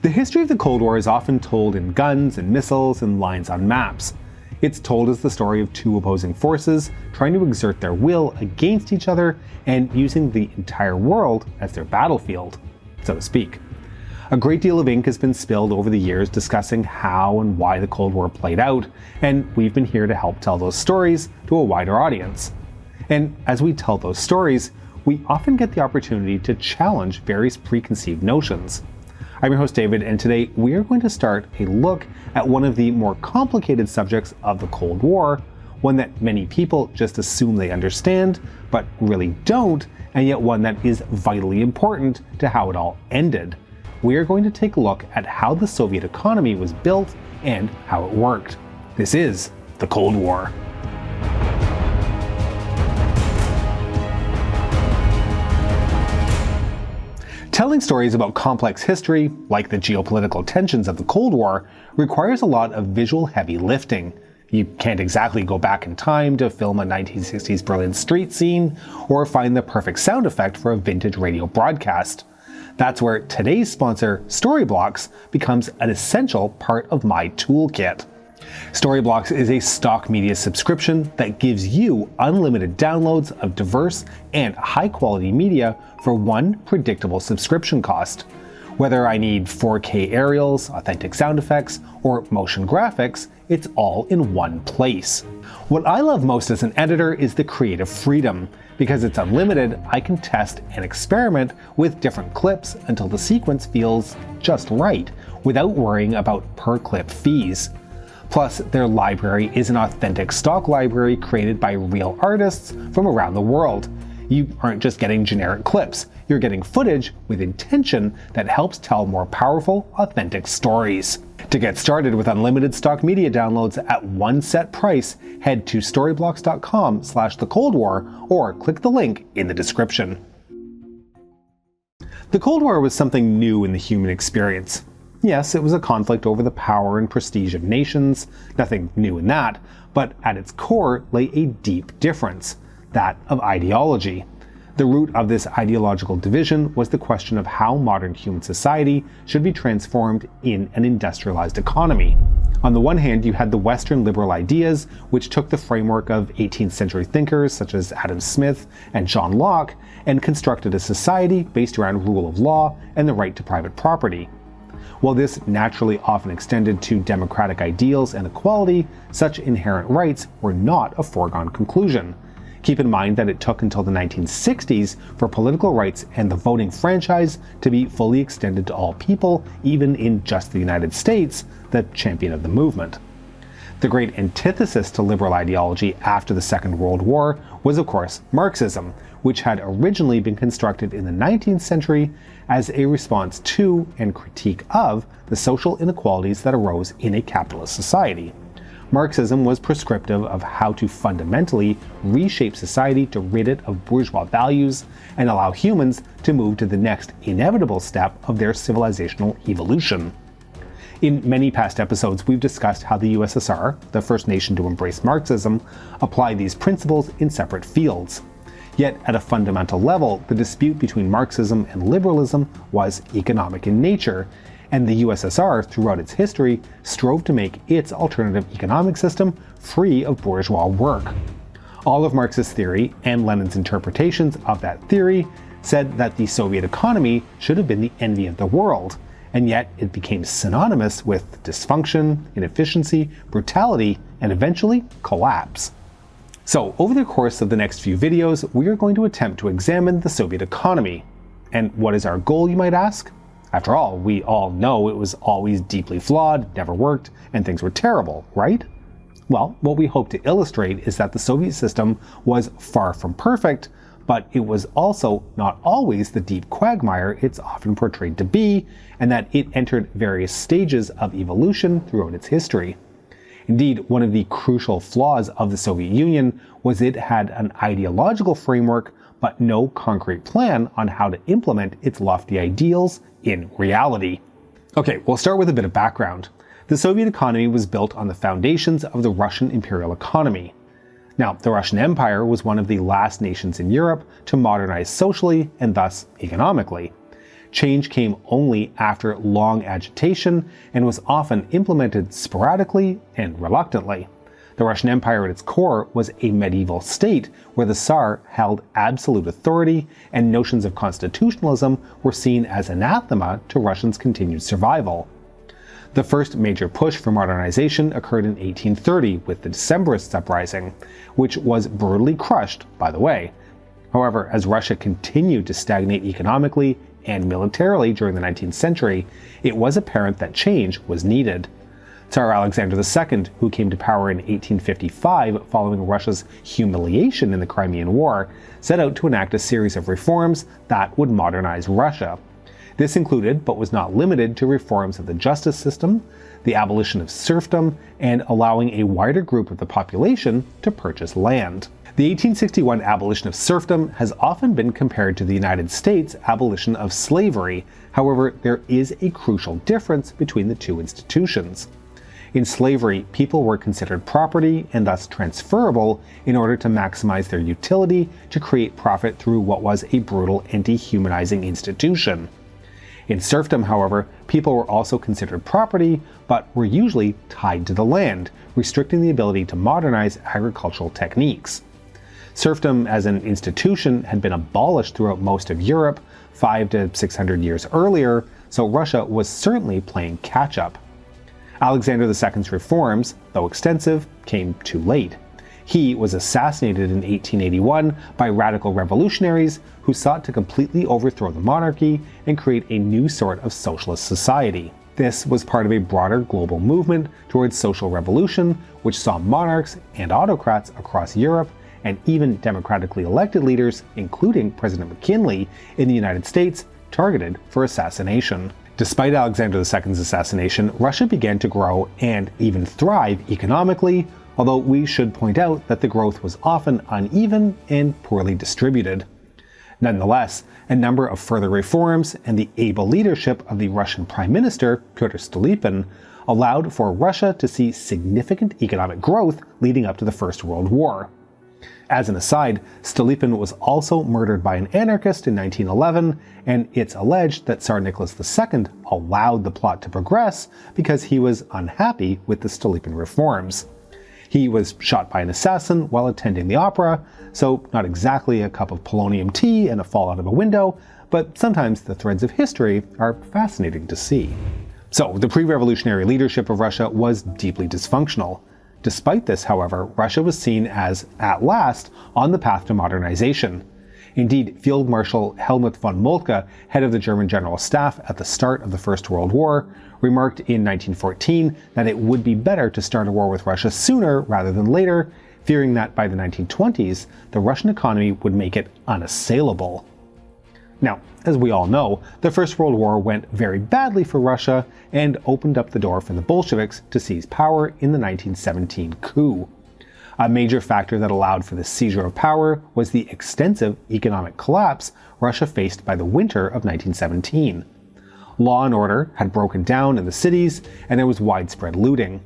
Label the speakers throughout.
Speaker 1: The history of the Cold War is often told in guns and missiles and lines on maps. It's told as the story of two opposing forces trying to exert their will against each other and using the entire world as their battlefield, so to speak. A great deal of ink has been spilled over the years discussing how and why the Cold War played out, and we've been here to help tell those stories to a wider audience. And as we tell those stories, we often get the opportunity to challenge various preconceived notions. I'm your host David, and today we are going to start a look at one of the more complicated subjects of the Cold War, one that many people just assume they understand, but really don't, and yet one that is vitally important to how it all ended. We are going to take a look at how the Soviet economy was built and how it worked. This is the Cold War. Telling stories about complex history, like the geopolitical tensions of the Cold War, requires a lot of visual heavy lifting. You can't exactly go back in time to film a 1960s Berlin street scene, or find the perfect sound effect for a vintage radio broadcast. That's where today's sponsor, Storyblocks, becomes an essential part of my toolkit. Storyblocks is a stock media subscription that gives you unlimited downloads of diverse and high-quality media for one predictable subscription cost. Whether I need 4K aerials, authentic sound effects, or motion graphics, it's all in one place. What I love most as an editor is the creative freedom. Because it's unlimited, I can test and experiment with different clips until the sequence feels just right, without worrying about per-clip fees. Plus, their library is an authentic stock library created by real artists from around the world. You aren't just getting generic clips, you're getting footage with intention that helps tell more powerful, authentic stories. To get started with unlimited stock media downloads at one set price, head to storyblocks.com/thecoldwar or click the link in the description. The Cold War was something new in the human experience. Yes, it was a conflict over the power and prestige of nations, nothing new in that, but at its core lay a deep difference, that of ideology. The root of this ideological division was the question of how modern human society should be transformed in an industrialized economy. On the one hand, you had the Western liberal ideas, which took the framework of 18th century thinkers such as Adam Smith and John Locke, and constructed a society based around rule of law and the right to private property. While this naturally often extended to democratic ideals and equality, such inherent rights were not a foregone conclusion. Keep in mind that it took until the 1960s for political rights and the voting franchise to be fully extended to all people, even in just the United States, the champion of the movement. The great antithesis to liberal ideology after the Second World War was, of course, Marxism, which had originally been constructed in the 19th century as a response to and critique of the social inequalities that arose in a capitalist society. Marxism was prescriptive of how to fundamentally reshape society to rid it of bourgeois values and allow humans to move to the next inevitable step of their civilizational evolution. In many past episodes, we've discussed how the USSR, the first nation to embrace Marxism, applied these principles in separate fields. Yet, at a fundamental level, the dispute between Marxism and liberalism was economic in nature, and the USSR, throughout its history, strove to make its alternative economic system free of bourgeois work. All of Marx's theory, and Lenin's interpretations of that theory, said that the Soviet economy should have been the envy of the world, and yet it became synonymous with dysfunction, inefficiency, brutality, and eventually collapse. So, over the course of the next few videos, we are going to attempt to examine the Soviet economy. And what is our goal, you might ask? After all, we all know it was always deeply flawed, never worked, and things were terrible, right? Well, what we hope to illustrate is that the Soviet system was far from perfect, but it was also not always the deep quagmire it's often portrayed to be, and that it entered various stages of evolution throughout its history. Indeed, one of the crucial flaws of the Soviet Union was it had an ideological framework, but no concrete plan on how to implement its lofty ideals in reality. Okay, we'll start with a bit of background. The Soviet economy was built on the foundations of the Russian imperial economy. Now, the Russian Empire was one of the last nations in Europe to modernize socially and thus economically. Change came only after long agitation and was often implemented sporadically and reluctantly. The Russian Empire at its core was a medieval state where the Tsar held absolute authority, and notions of constitutionalism were seen as anathema to Russians' continued survival. The first major push for modernization occurred in 1830 with the Decembrists uprising, which was brutally crushed, by the way. However, as Russia continued to stagnate economically and militarily during the 19th century, it was apparent that change was needed. Tsar Alexander II, who came to power in 1855 following Russia's humiliation in the Crimean War, set out to enact a series of reforms that would modernize Russia. This included, but was not limited to, reforms of the justice system, the abolition of serfdom, and allowing a wider group of the population to purchase land. The 1861 abolition of serfdom has often been compared to the United States' abolition of slavery. However, there is a crucial difference between the two institutions. In slavery, people were considered property and thus transferable in order to maximize their utility to create profit through what was a brutal and dehumanizing institution. In serfdom, however, people were also considered property, but were usually tied to the land, restricting the ability to modernize agricultural techniques. Serfdom as an institution had been abolished throughout most of Europe 500 to 600 years earlier, so Russia was certainly playing catch-up. Alexander II's reforms, though extensive, came too late. He was assassinated in 1881 by radical revolutionaries who sought to completely overthrow the monarchy and create a new sort of socialist society. This was part of a broader global movement towards social revolution, which saw monarchs and autocrats across Europe, and even democratically elected leaders, including President McKinley in the United States, targeted for assassination. Despite Alexander II's assassination, Russia began to grow and even thrive economically, although we should point out that the growth was often uneven and poorly distributed. Nonetheless, a number of further reforms and the able leadership of the Russian Prime Minister, Pyotr Stolypin, allowed for Russia to see significant economic growth leading up to the First World War. As an aside, Stolypin was also murdered by an anarchist in 1911, and it's alleged that Tsar Nicolas II allowed the plot to progress because he was unhappy with the Stolypin reforms. He was shot by an assassin while attending the opera, so not exactly a cup of polonium tea and a fall out of a window, but sometimes the threads of history are fascinating to see. So, the pre-revolutionary leadership of Russia was deeply dysfunctional. Despite this, however, Russia was seen as, at last, on the path to modernization. Indeed, Field Marshal Helmut von Moltke, head of the German General Staff at the start of the First World War, remarked in 1914 that it would be better to start a war with Russia sooner rather than later, fearing that by the 1920s, the Russian economy would make it unassailable. Now, as we all know, the First World War went very badly for Russia and opened up the door for the Bolsheviks to seize power in the 1917 coup. A major factor that allowed for the seizure of power was the extensive economic collapse Russia faced by the winter of 1917. Law and order had broken down in the cities, and there was widespread looting.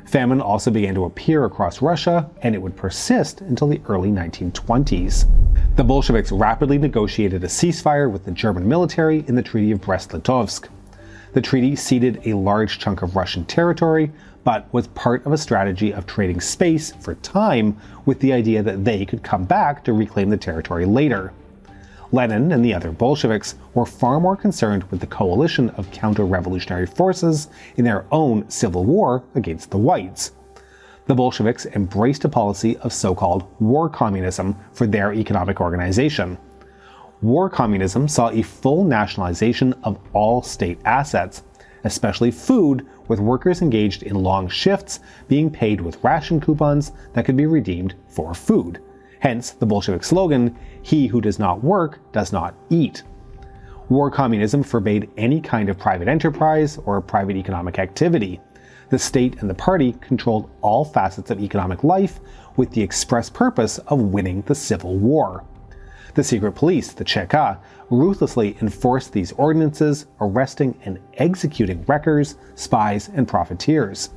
Speaker 1: Famine also began to appear across Russia, and it would persist until the early 1920s. The Bolsheviks rapidly negotiated a ceasefire with the German military in the Treaty of Brest-Litovsk. The treaty ceded a large chunk of Russian territory, but was part of a strategy of trading space for time with the idea that they could come back to reclaim the territory later. Lenin and the other Bolsheviks were far more concerned with the coalition of counter-revolutionary forces in their own civil war against the whites. The Bolsheviks embraced a policy of so-called war communism for their economic organization. War communism saw a full nationalization of all state assets, especially food, with workers engaged in long shifts being paid with ration coupons that could be redeemed for food. Hence the Bolshevik slogan, "He who does not work does not eat." War communism forbade any kind of private enterprise or private economic activity. The state and the party controlled all facets of economic life with the express purpose of winning the civil war. The secret police, the Cheka, ruthlessly enforced these ordinances, arresting and executing wreckers, spies, and profiteers.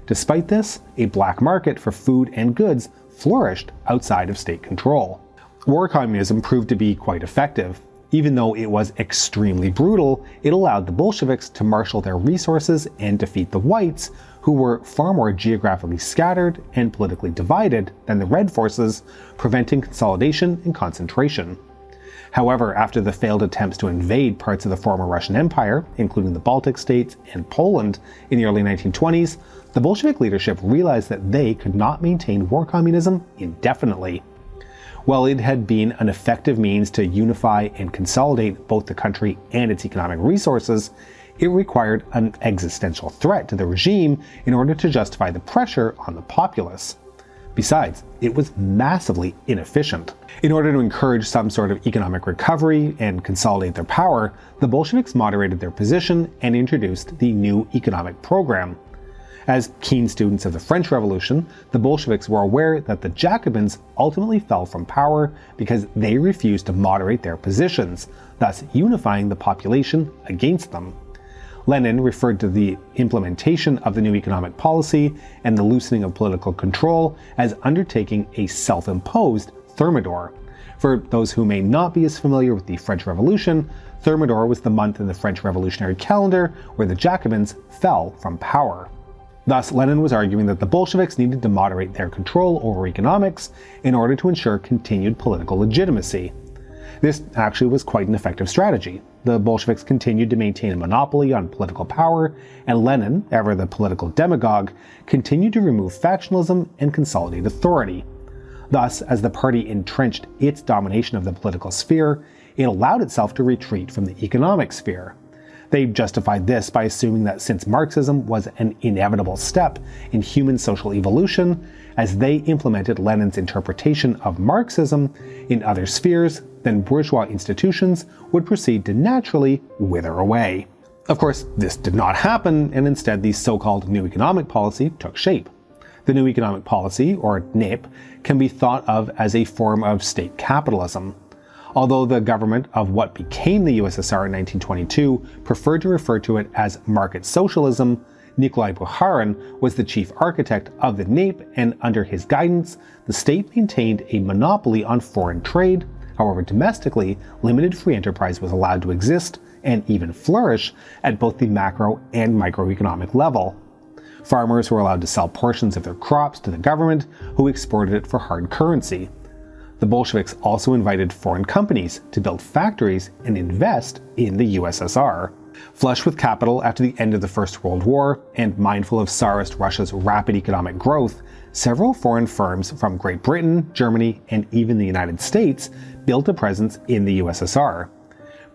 Speaker 1: Despite this, a black market for food and goods flourished outside of state control. War communism proved to be quite effective. Even though it was extremely brutal, it allowed the Bolsheviks to marshal their resources and defeat the Whites, who were far more geographically scattered and politically divided than the Red forces, preventing consolidation and concentration. However, after the failed attempts to invade parts of the former Russian Empire, including the Baltic states and Poland in the early 1920s, the Bolshevik leadership realized that they could not maintain war communism indefinitely. While it had been an effective means to unify and consolidate both the country and its economic resources, it required an existential threat to the regime in order to justify the pressure on the populace. Besides, it was massively inefficient. In order to encourage some sort of economic recovery and consolidate their power, the Bolsheviks moderated their position and introduced the new economic program. As keen students of the French Revolution, the Bolsheviks were aware that the Jacobins ultimately fell from power because they refused to moderate their positions, thus unifying the population against them. Lenin referred to the implementation of the new economic policy and the loosening of political control as undertaking a self-imposed Thermidor. For those who may not be as familiar with the French Revolution, Thermidor was the month in the French revolutionary calendar where the Jacobins fell from power. Thus, Lenin was arguing that the Bolsheviks needed to moderate their control over economics in order to ensure continued political legitimacy. This actually was quite an effective strategy. The Bolsheviks continued to maintain a monopoly on political power, and Lenin, ever the political demagogue, continued to remove factionalism and consolidate authority. Thus, as the party entrenched its domination of the political sphere, it allowed itself to retreat from the economic sphere. They justified this by assuming that since Marxism was an inevitable step in human social evolution, as they implemented Lenin's interpretation of Marxism in other spheres, then bourgeois institutions would proceed to naturally wither away. Of course, this did not happen, and instead the so-called New Economic Policy took shape. The New Economic Policy, or NEP, can be thought of as a form of state capitalism. Although the government of what became the USSR in 1922 preferred to refer to it as market socialism, Nikolai Bukharin was the chief architect of the NEP, and under his guidance, the state maintained a monopoly on foreign trade. However, domestically, limited free enterprise was allowed to exist and even flourish at both the macro and microeconomic level. Farmers were allowed to sell portions of their crops to the government, who exported it for hard currency. The Bolsheviks also invited foreign companies to build factories and invest in the USSR. Flush with capital after the end of the First World War, and mindful of Tsarist Russia's rapid economic growth, several foreign firms from Great Britain, Germany, and even the United States built a presence in the USSR.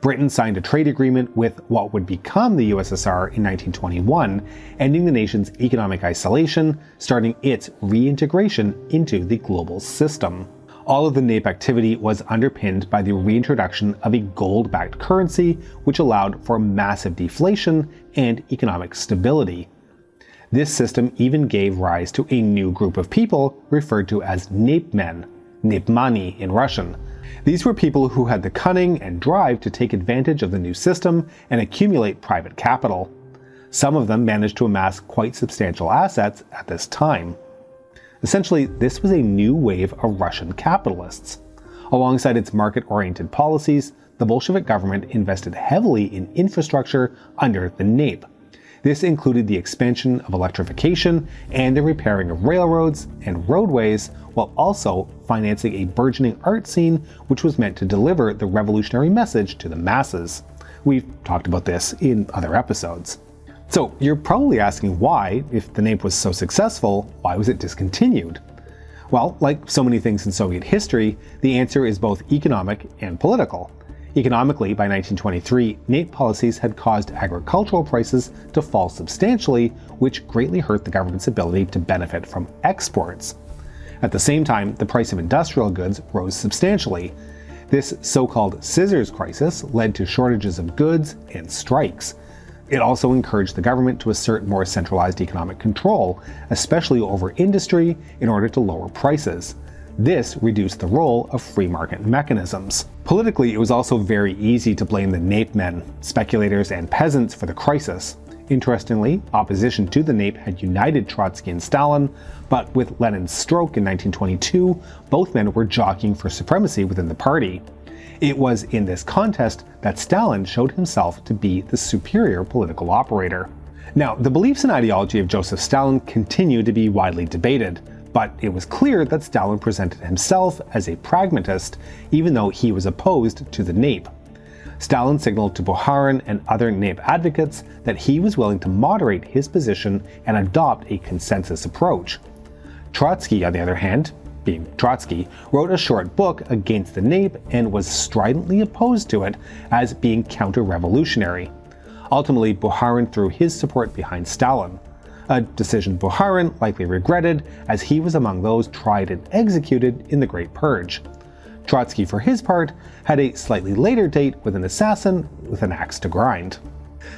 Speaker 1: Britain signed a trade agreement with what would become the USSR in 1921, ending the nation's economic isolation, starting its reintegration into the global system. All of the NEP activity was underpinned by the reintroduction of a gold-backed currency, which allowed for massive deflation and economic stability. This system even gave rise to a new group of people referred to as NEPmen, Nepmani in Russian. These were people who had the cunning and drive to take advantage of the new system and accumulate private capital. Some of them managed to amass quite substantial assets at this time. Essentially, this was a new wave of Russian capitalists. Alongside its market-oriented policies, the Bolshevik government invested heavily in infrastructure under the NEP. This included the expansion of electrification and the repairing of railroads and roadways, while also financing a burgeoning art scene which was meant to deliver the revolutionary message to the masses. We've talked about this in other episodes. So you're probably asking why, if the NEP was so successful, why was it discontinued? Well, like so many things in Soviet history, the answer is both economic and political. Economically, by 1923, NEP policies had caused agricultural prices to fall substantially, which greatly hurt the government's ability to benefit from exports. At the same time, the price of industrial goods rose substantially. This so-called scissors crisis led to shortages of goods and strikes. It also encouraged the government to assert more centralized economic control, especially over industry, in order to lower prices. This reduced the role of free market mechanisms. Politically, it was also very easy to blame the NEPmen, speculators, and peasants for the crisis. Interestingly, opposition to the NEP had united Trotsky and Stalin, but with Lenin's stroke in 1922, both men were jockeying for supremacy within the party. It was in this contest that Stalin showed himself to be the superior political operator. Now, the beliefs and ideology of Joseph Stalin continue to be widely debated, but it was clear that Stalin presented himself as a pragmatist, even though he was opposed to the NAPE. Stalin signaled to Bukharin and other NAPE advocates that he was willing to moderate his position and adopt a consensus approach. Trotsky, on the other hand, being Trotsky, wrote a short book against the NAPE and was stridently opposed to it as being counter-revolutionary. Ultimately, Bukharin threw his support behind Stalin, a decision Bukharin likely regretted as he was among those tried and executed in the Great Purge. Trotsky, for his part, had a slightly later date with an assassin with an axe to grind.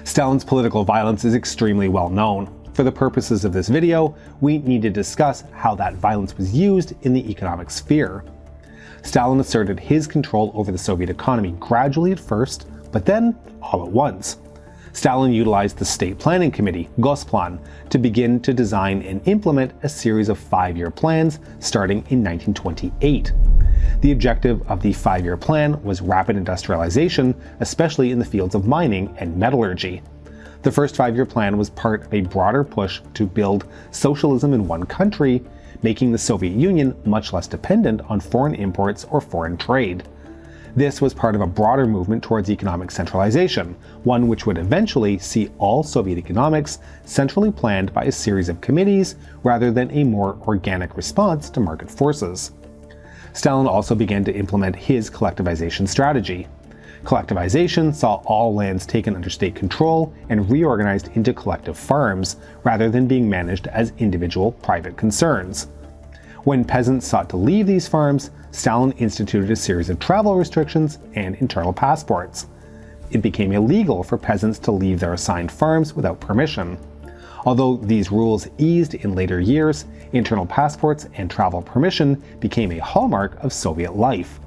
Speaker 1: Stalin's political violence is extremely well known. For the purposes of this video, we need to discuss how that violence was used in the economic sphere. Stalin asserted his control over the Soviet economy gradually at first, but then all at once. Stalin utilized the State Planning Committee, Gosplan, to begin to design and implement a series of 5-year plans starting in 1928. The objective of the 5-year plan was rapid industrialization, especially in the fields of mining and metallurgy. The first 5-year plan was part of a broader push to build socialism in one country, making the Soviet Union much less dependent on foreign imports or foreign trade. This was part of a broader movement towards economic centralization, one which would eventually see all Soviet economics centrally planned by a series of committees rather than a more organic response to market forces. Stalin also began to implement his collectivization strategy. Collectivization saw all lands taken under state control and reorganized into collective farms, rather than being managed as individual private concerns. When peasants sought to leave these farms, Stalin instituted a series of travel restrictions and internal passports. It became illegal for peasants to leave their assigned farms without permission. Although these rules eased in later years, internal passports and travel permission became a hallmark of Soviet life.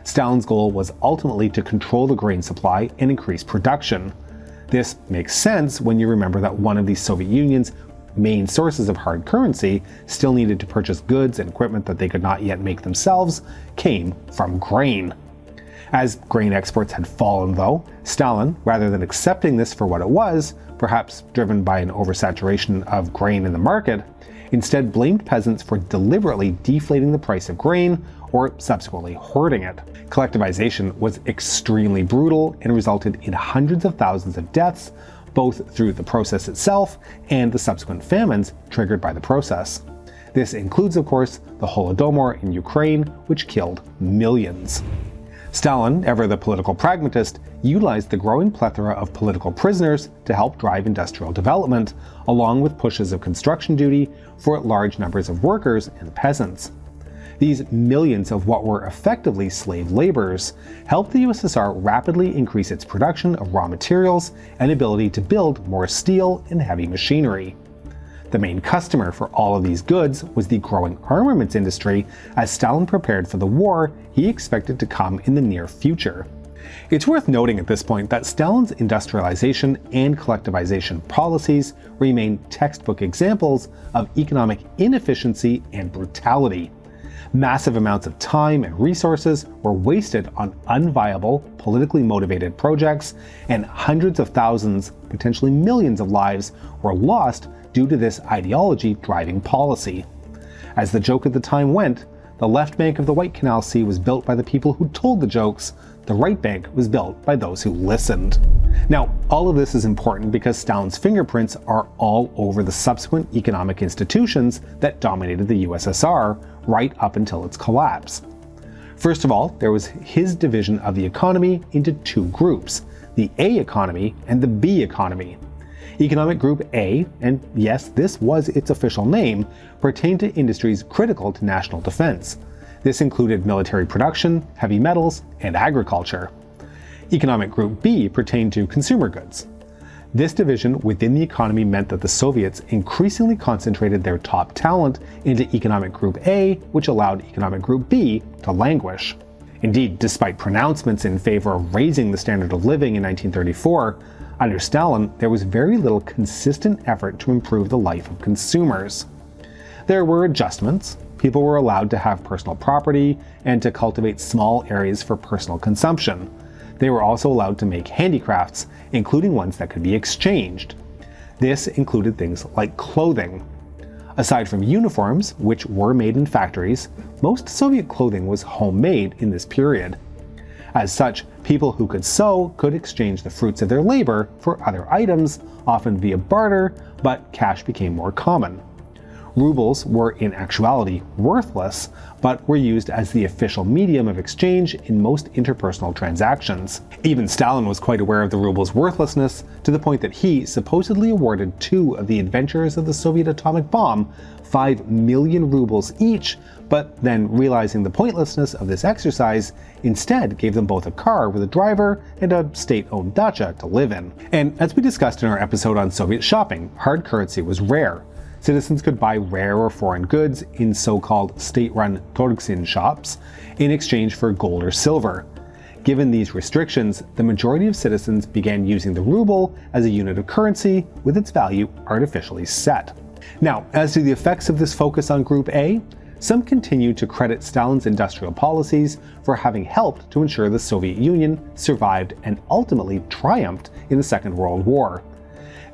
Speaker 1: Stalin's goal was ultimately to control the grain supply and increase production. This makes sense when you remember that one of the Soviet Union's main sources of hard currency, still needed to purchase goods and equipment that they could not yet make themselves, came from grain. As grain exports had fallen though, Stalin, rather than accepting this for what it was, perhaps driven by an oversaturation of grain in the market, instead blamed peasants for deliberately deflating the price of grain or subsequently hoarding it. Collectivization was extremely brutal and resulted in hundreds of thousands of deaths, both through the process itself and the subsequent famines triggered by the process. This includes, of course, the Holodomor in Ukraine, which killed millions. Stalin, ever the political pragmatist, utilized the growing plethora of political prisoners to help drive industrial development, along with pushes of construction duty for large numbers of workers and peasants. These millions of what were effectively slave laborers helped the USSR rapidly increase its production of raw materials and ability to build more steel and heavy machinery. The main customer for all of these goods was the growing armaments industry, as Stalin prepared for the war he expected to come in the near future. It's worth noting at this point that Stalin's industrialization and collectivization policies remain textbook examples of economic inefficiency and brutality. Massive amounts of time and resources were wasted on unviable, politically motivated projects, and hundreds of thousands, potentially millions of lives were lost due to this ideology driving policy. As the joke at the time went, the left bank of the White Canal Sea was built by the people who told the jokes, the right bank was built by those who listened. Now, all of this is important because Stalin's fingerprints are all over the subsequent economic institutions that dominated the USSR right up until its collapse. First of all, there was his division of the economy into two groups, the A economy and the B economy. Economic Group A, and yes, this was its official name, pertained to industries critical to national defense. This included military production, heavy metals, and agriculture. Economic Group B pertained to consumer goods. This division within the economy meant that the Soviets increasingly concentrated their top talent into Economic Group A, which allowed Economic Group B to languish. Indeed, despite pronouncements in favor of raising the standard of living in 1934, under Stalin, there was very little consistent effort to improve the life of consumers. There were adjustments, people were allowed to have personal property and to cultivate small areas for personal consumption. They were also allowed to make handicrafts, including ones that could be exchanged. This included things like clothing. Aside from uniforms, which were made in factories, most Soviet clothing was homemade in this period. As such, people who could sew could exchange the fruits of their labor for other items, often via barter, but cash became more common. Rubles were in actuality worthless, but were used as the official medium of exchange in most interpersonal transactions. Even Stalin was quite aware of the ruble's worthlessness, to the point that he supposedly awarded two of the adventurers of the Soviet atomic bomb 5 million rubles each, but then realizing the pointlessness of this exercise, instead gave them both a car with a driver and a state-owned dacha to live in. And as we discussed in our episode on Soviet shopping, hard currency was rare. Citizens could buy rare or foreign goods in so-called state-run torgsin shops in exchange for gold or silver. Given these restrictions, the majority of citizens began using the ruble as a unit of currency, with its value artificially set. Now, as to the effects of this focus on Group A, some continue to credit Stalin's industrial policies for having helped to ensure the Soviet Union survived and ultimately triumphed in the Second World War.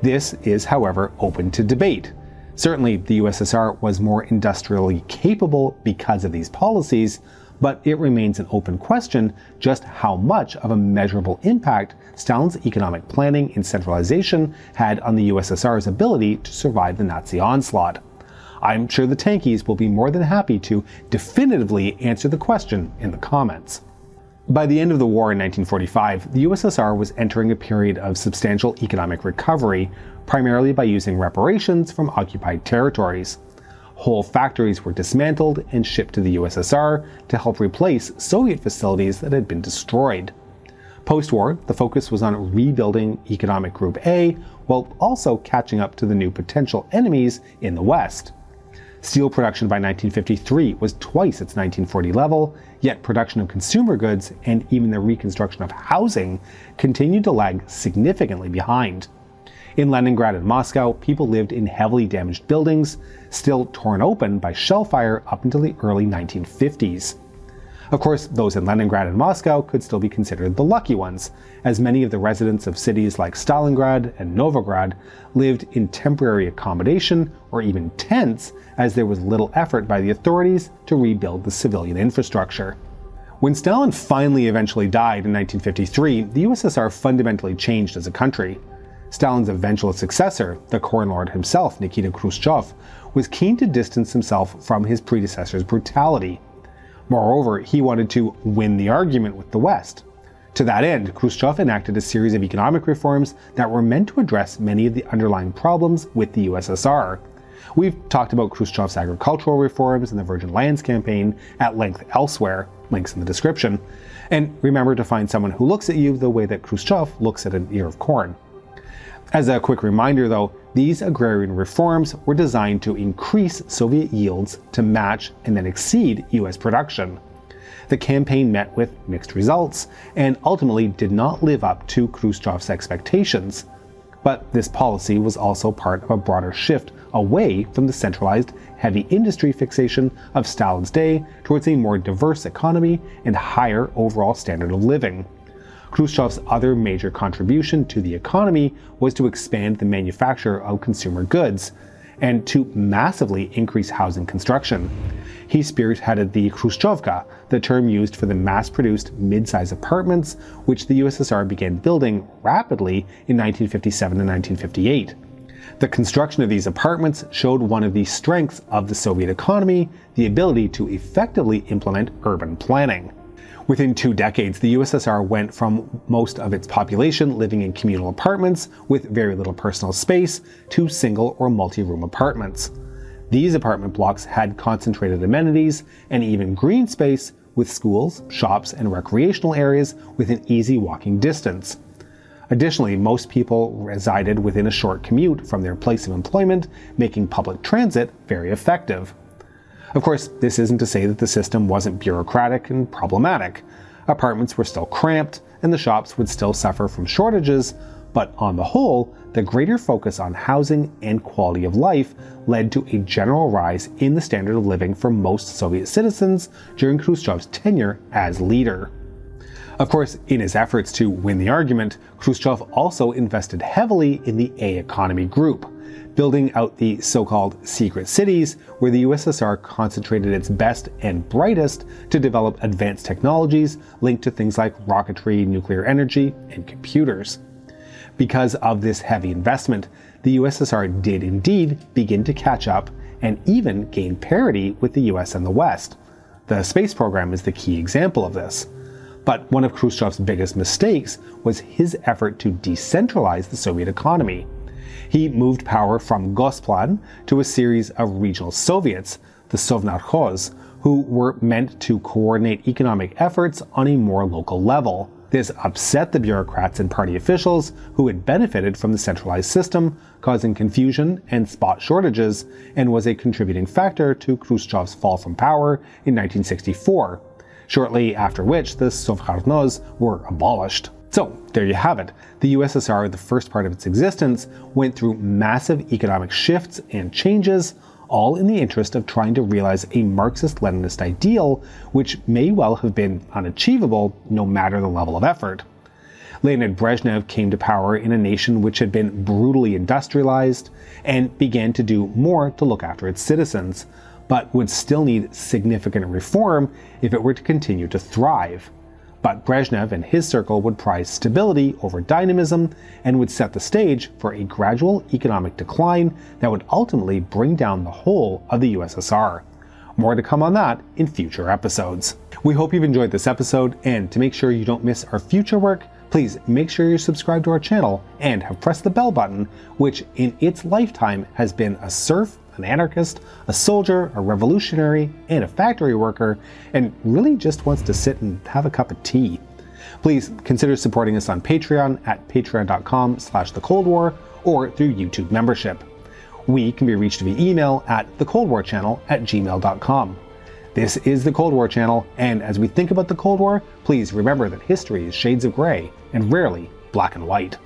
Speaker 1: This is, however, open to debate. Certainly, the USSR was more industrially capable because of these policies, but it remains an open question just how much of a measurable impact Stalin's economic planning and centralization had on the USSR's ability to survive the Nazi onslaught. I'm sure the tankies will be more than happy to definitively answer the question in the comments. By the end of the war in 1945, the USSR was entering a period of substantial economic recovery, primarily by using reparations from occupied territories. Whole factories were dismantled and shipped to the USSR to help replace Soviet facilities that had been destroyed. Post-war, the focus was on rebuilding economic Group A, while also catching up to the new potential enemies in the West. Steel production by 1953 was twice its 1940 level, yet production of consumer goods and even the reconstruction of housing continued to lag significantly behind. In Leningrad and Moscow, people lived in heavily damaged buildings, still torn open by shell fire up until the early 1950s. Of course, those in Leningrad and Moscow could still be considered the lucky ones, as many of the residents of cities like Stalingrad and Novograd lived in temporary accommodation or even tents, as there was little effort by the authorities to rebuild the civilian infrastructure. When Stalin finally eventually died in 1953, the USSR fundamentally changed as a country. Stalin's eventual successor, the Corn Lord himself, Nikita Khrushchev, was keen to distance himself from his predecessor's brutality. Moreover, he wanted to win the argument with the West. To that end, Khrushchev enacted a series of economic reforms that were meant to address many of the underlying problems with the USSR. We've talked about Khrushchev's agricultural reforms and the Virgin Lands campaign at length elsewhere, links in the description. And remember to find someone who looks at you the way that Khrushchev looks at an ear of corn. As a quick reminder though, these agrarian reforms were designed to increase Soviet yields to match and then exceed US production. The campaign met with mixed results and ultimately did not live up to Khrushchev's expectations. But this policy was also part of a broader shift away from the centralized heavy industry fixation of Stalin's day towards a more diverse economy and higher overall standard of living. Khrushchev's other major contribution to the economy was to expand the manufacture of consumer goods and to massively increase housing construction. He spearheaded the Khrushchevka, the term used for the mass-produced mid-size apartments which the USSR began building rapidly in 1957 and 1958. The construction of these apartments showed one of the strengths of the Soviet economy, the ability to effectively implement urban planning. Within 2 decades, the USSR went from most of its population living in communal apartments with very little personal space to single or multi-room apartments. These apartment blocks had concentrated amenities and even green space with schools, shops, and recreational areas within easy walking distance. Additionally, most people resided within a short commute from their place of employment, making public transit very effective. Of course, this isn't to say that the system wasn't bureaucratic and problematic. Apartments were still cramped, and the shops would still suffer from shortages, but on the whole, the greater focus on housing and quality of life led to a general rise in the standard of living for most Soviet citizens during Khrushchev's tenure as leader. Of course, in his efforts to win the argument, Khrushchev also invested heavily in the A economy group, building out the so-called secret cities where the USSR concentrated its best and brightest to develop advanced technologies linked to things like rocketry, nuclear energy, and computers. Because of this heavy investment, the USSR did indeed begin to catch up and even gain parity with the US and the West. The space program is the key example of this. But one of Khrushchev's biggest mistakes was his effort to decentralize the Soviet economy. He moved power from Gosplan to a series of regional Soviets, the Sovnarkhoz, who were meant to coordinate economic efforts on a more local level. This upset the bureaucrats and party officials who had benefited from the centralized system, causing confusion and spot shortages, and was a contributing factor to Khrushchev's fall from power in 1964. Shortly after which the Sovkharnoz were abolished. So, there you have it. The USSR, the first part of its existence, went through massive economic shifts and changes, all in the interest of trying to realize a Marxist-Leninist ideal, which may well have been unachievable no matter the level of effort. Leonid Brezhnev came to power in a nation which had been brutally industrialized and began to do more to look after its citizens, but would still need significant reform if it were to continue to thrive. But Brezhnev and his circle would prize stability over dynamism and would set the stage for a gradual economic decline that would ultimately bring down the whole of the USSR. More to come on that in future episodes. We hope you've enjoyed this episode, and to make sure you don't miss our future work, please make sure you're subscribed to our channel and have pressed the bell button, which in its lifetime has been a serf, an anarchist, a soldier, a revolutionary, and a factory worker, and really just wants to sit and have a cup of tea. Please consider supporting us on Patreon at patreon.com/thecoldwar or through YouTube membership. We can be reached via email at thecoldwarchannel@gmail.com. This is the Cold War Channel, and as we think about the Cold War, please remember that history is shades of gray and rarely black and white.